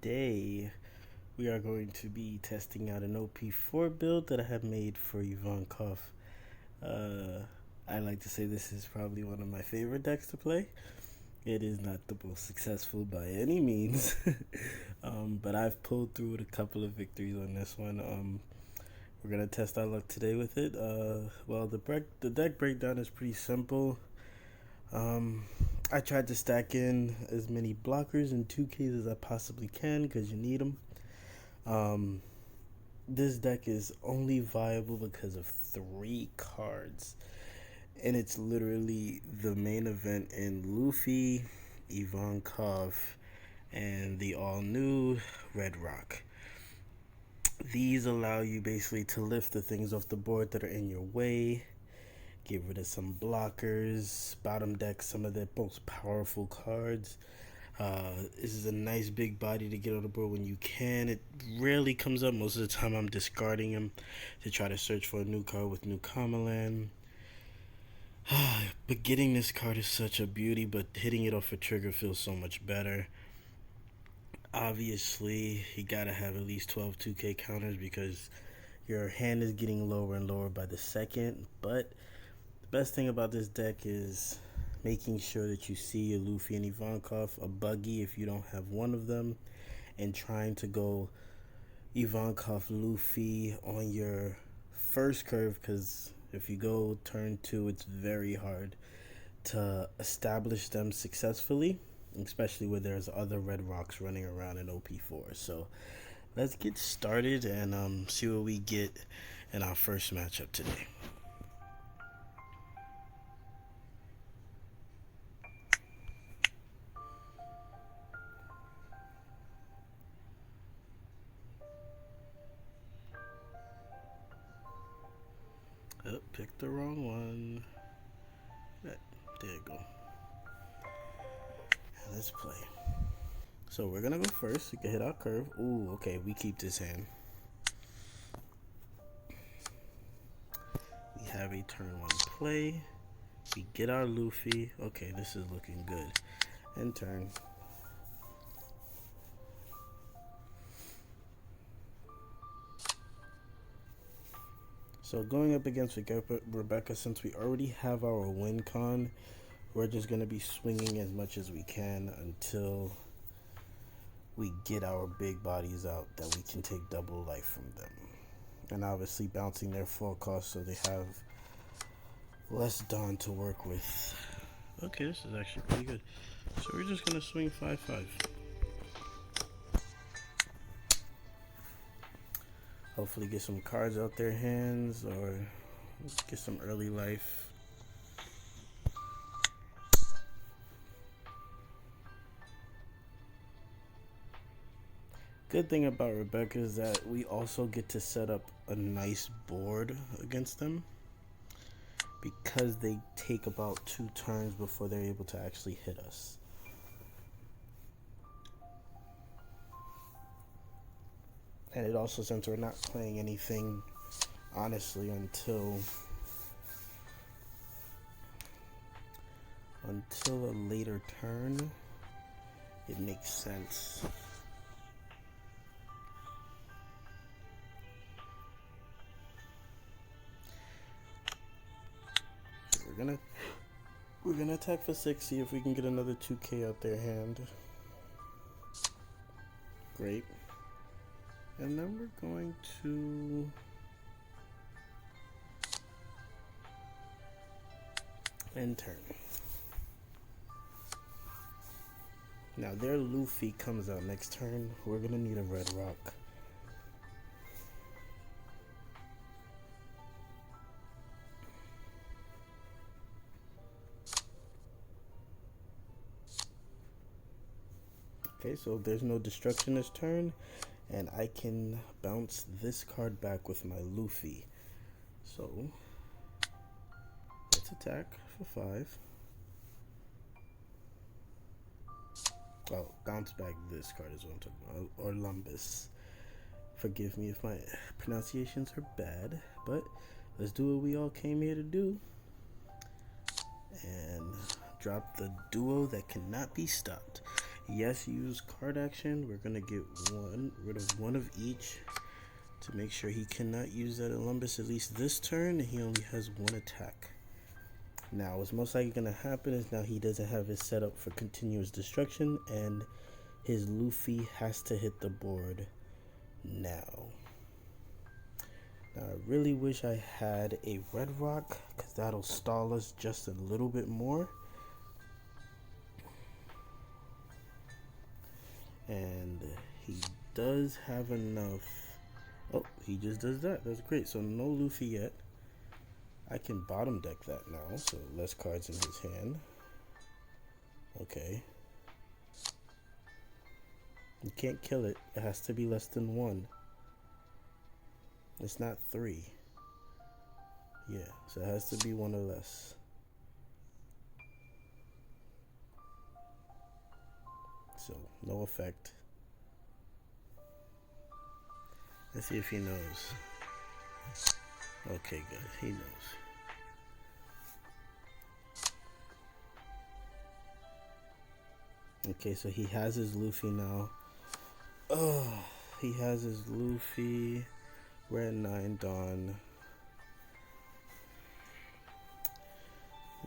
today we are going to be testing out an OP04 build that I have made for Ivankov. Uh, I like to say this is probably one of my favorite decks to play. It is not the most successful by any means, but I've pulled through with a couple of victories on this one. We're gonna test our luck today with it. The deck breakdown is pretty simple. Um, I tried to stack in as many blockers and 2Ks as I possibly can because you need them. Um, this deck is only viable because of 3 cards, and it's literally the main event in Luffy, Ivankov, and the all new Red Rock. These allow you basically to lift the things off the board that are in your way, get rid of some blockers, bottom deck some of the most powerful cards. This is a nice big body to get on the board when you can. It rarely comes up. Most of the time I'm discarding him to try to search for a new card with new Kamalan. But getting this card is such a beauty, but hitting it off a trigger feels so much better. Obviously, you gotta have at least 12 2K counters because your hand is getting lower and lower by the second. But the best thing about this deck is making sure that you see your Luffy and Ivankov, a buggy if you don't have one of them, and trying to go Ivankov Luffy on your first curve, because if you go turn 2, it's very hard to establish them successfully, especially where there's other red rocks running around in OP4. So let's get started and see what we get in our first matchup today. Oh, picked the wrong one. There you go. Let's play. So we're gonna go first. We can hit our curve. Ooh, okay, we keep this hand. We have a turn 1 play. We get our Luffy. Okay, this is looking good. End turn. So going up against Rebbecca, since we already have our win con, we're just going to be swinging as much as we can until we get our big bodies out that we can take double life from them. And obviously bouncing their full cost so they have less Dawn to work with. Okay, this is actually pretty good. So we're just going to swing 5-5. Hopefully get some cards out their hands or get some early life. Good thing about Rebbecca is that we also get to set up a nice board against them because they take about 2 turns before they're able to actually hit us. And it also, since we're not playing anything, honestly, until a later turn, it makes sense. So we're gonna attack for 6, see if we can get another 2K out their hand. Great. And then we're going to end turn. Now their Luffy comes out next turn. We're gonna need a red rock. Okay, so there's no destruction this turn, and I can bounce this card back with my Luffy. So let's attack for 5. Oh, bounce back this card is what I'm talking about. Or Lumbus. Forgive me if my pronunciations are bad, but let's do what we all came here to do. And drop the duo that cannot be stopped. Yes, use card action. We're gonna get rid of one of each to make sure he cannot use that Olympus at least this turn. He only has one attack. Now, what's most likely gonna happen is now he doesn't have his setup for continuous destruction, and his Luffy has to hit the board now. Now, I really wish I had a Red Rock, because that'll stall us just a little bit more. And he does have enough. Oh, he just does that. That's great. So no Luffy yet. I can bottom deck that now, so less cards in his hand. Okay. You can't kill it. It has to be less than 1. It's not 3. Yeah, so it has to be 1 or less. So, no effect. Let's see if he knows. Okay, good. He knows. Okay, so he has his Luffy now. Oh, he has his Luffy. We're at 9 Dawn.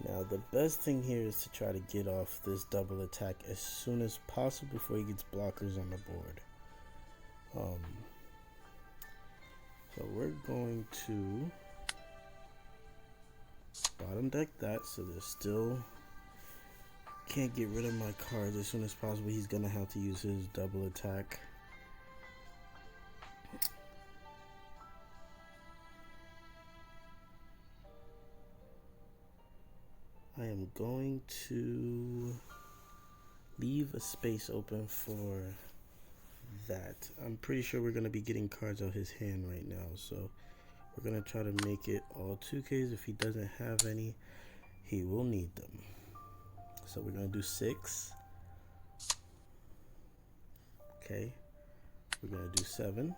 Now, the best thing here is to try to get off this double attack as soon as possible before he gets blockers on the board. So we're going to bottom deck that, so there's still can't get rid of my cards as soon as possible. He's gonna have to use his double attack. I am going to leave a space open for that. I'm pretty sure we're going to be getting cards out his hand right now, so we're going to try to make it all 2Ks. If he doesn't have any, he will need them. So we're going to do 6. Okay, we're going to do 7.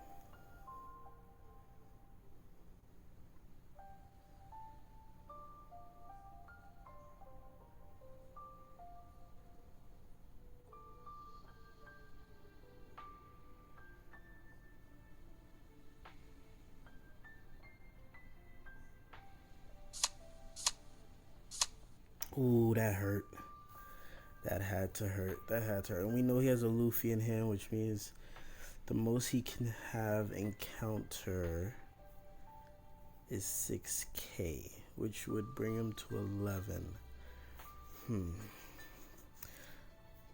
Ooh, that hurt. That had to hurt. That had to hurt. And we know he has a Luffy in hand, which means the most he can have encounter is 6K, which would bring him to 11.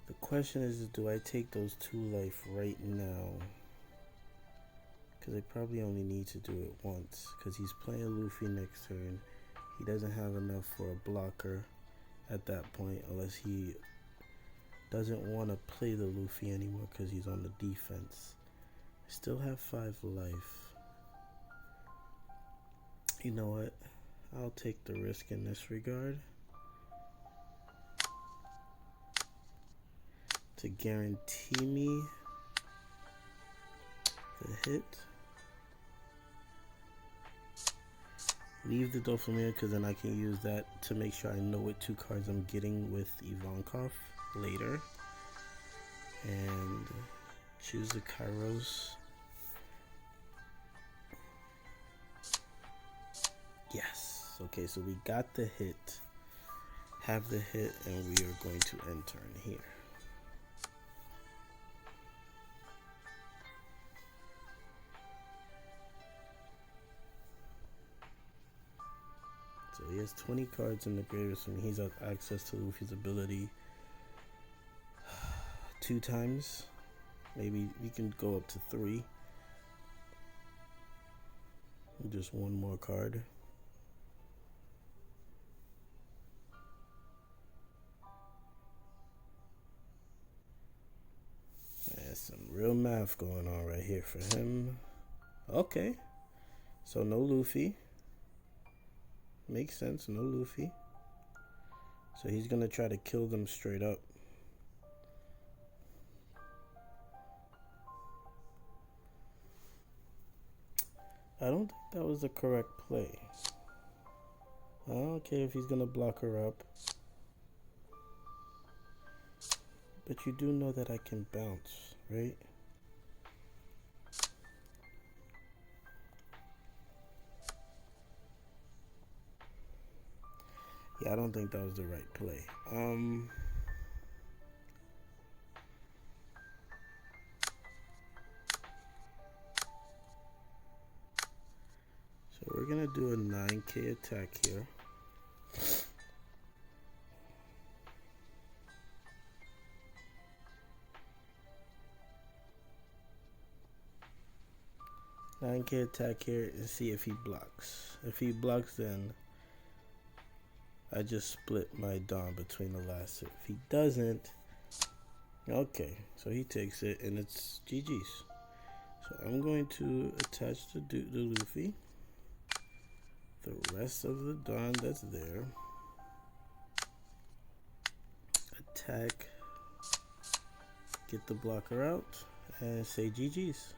The question is, do I take those 2 life right now? Because I probably only need to do it once, because he's playing Luffy next turn. He doesn't have enough for a blocker at that point, unless he doesn't want to play the Luffy anymore because he's on the defense. I still have 5 life. You know what? I'll take the risk in this regard to guarantee me the hit. Leave the Doflamingo because then I can use that to make sure I know what 2 cards I'm getting with Ivankov later. And choose the Kairos. Yes. Okay, so we got the hit. Have the hit, and we are going to end turn here. So he has 20 cards in the graveyard, so he's got access to Luffy's ability 2 times. Maybe we can go up to 3. Just 1 more card. There's some real math going on right here for him. Okay. So no Luffy. Makes sense, no Luffy. So he's gonna try to kill them straight up. I don't think that was the correct play. I don't care if he's gonna block her up. But you do know that I can bounce, right? Yeah, I don't think that was the right play. So we're gonna do a 9K attack here. Nine K attack here and see if he blocks. If he blocks, then I just split my Dawn between the last two. If he doesn't, okay, so he takes it and it's GG's. So I'm going to attach the Luffy, the rest of the Dawn that's there, attack, get the blocker out, and say GG's.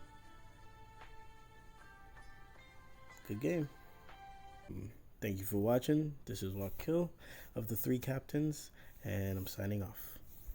Good game. Thank you for watching. This is Wakil of the 3 Captains, and I'm signing off.